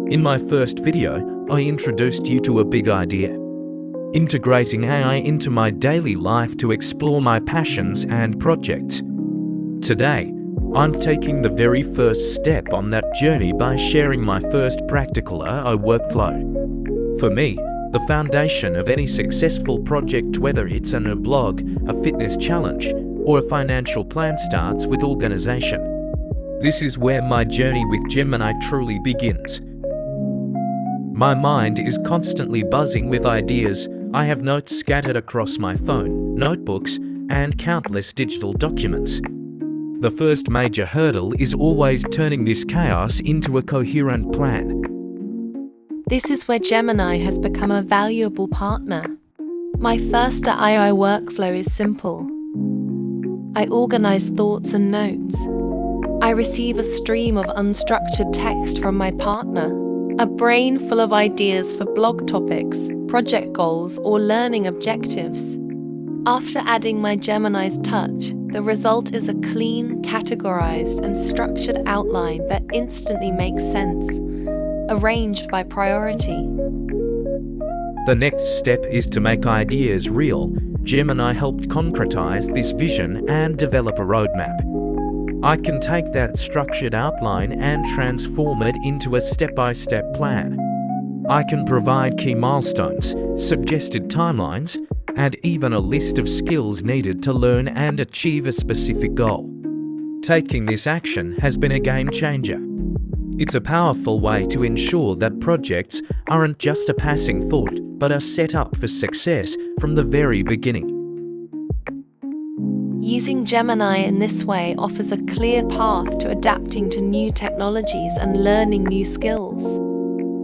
In my first video, I introduced you to a big idea: integrating AI into my daily life to explore my passions and projects. Today, I'm taking the very first step on that journey by sharing my first practical AI workflow. For me, the foundation of any successful project, whether it's a new blog, a fitness challenge, or a financial plan, starts with organization. This is where my journey with Gemini truly begins. My mind is constantly buzzing with ideas. I have notes scattered across my phone, notebooks, and countless digital documents. The first major hurdle is always turning this chaos into a coherent plan. This is where Gemini has become a valuable partner. My first AI workflow is simple. I organize thoughts and notes. I receive a stream of unstructured text from my partner, a brain full of ideas for blog topics, project goals, or learning objectives. After adding my Gemini's touch, the result is a clean, categorized, and structured outline that instantly makes sense, arranged by priority. The next step is to make ideas real. Gemini helped concretize this vision and develop a roadmap. I can take that structured outline and transform it into a step-by-step plan. I can provide key milestones, suggested timelines, and even a list of skills needed to learn and achieve a specific goal. Taking this action has been a game changer. It's a powerful way to ensure that projects aren't just a passing thought, but are set up for success from the very beginning. Using Gemini in this way offers a clear path to adapting to new technologies and learning new skills.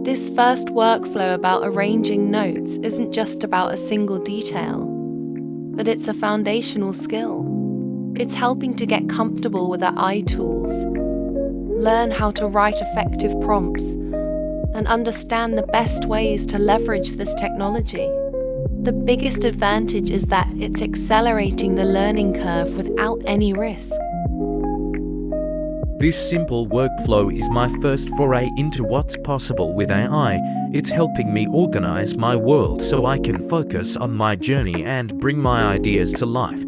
This first workflow about arranging notes isn't just about a single detail, but it's a foundational skill. It's helping to get comfortable with our AI tools, learn how to write effective prompts, and understand the best ways to leverage this technology. The biggest advantage is that it's accelerating the learning curve without any risk. This simple workflow is my first foray into what's possible with AI. It's helping me organize my world so I can focus on my journey and bring my ideas to life.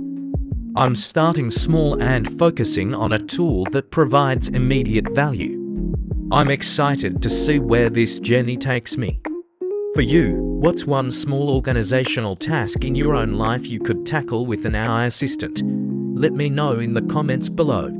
I'm starting small and focusing on a tool that provides immediate value. I'm excited to see where this journey takes me. For you, what's one small organizational task in your own life you could tackle with an AI assistant? Let me know in the comments below.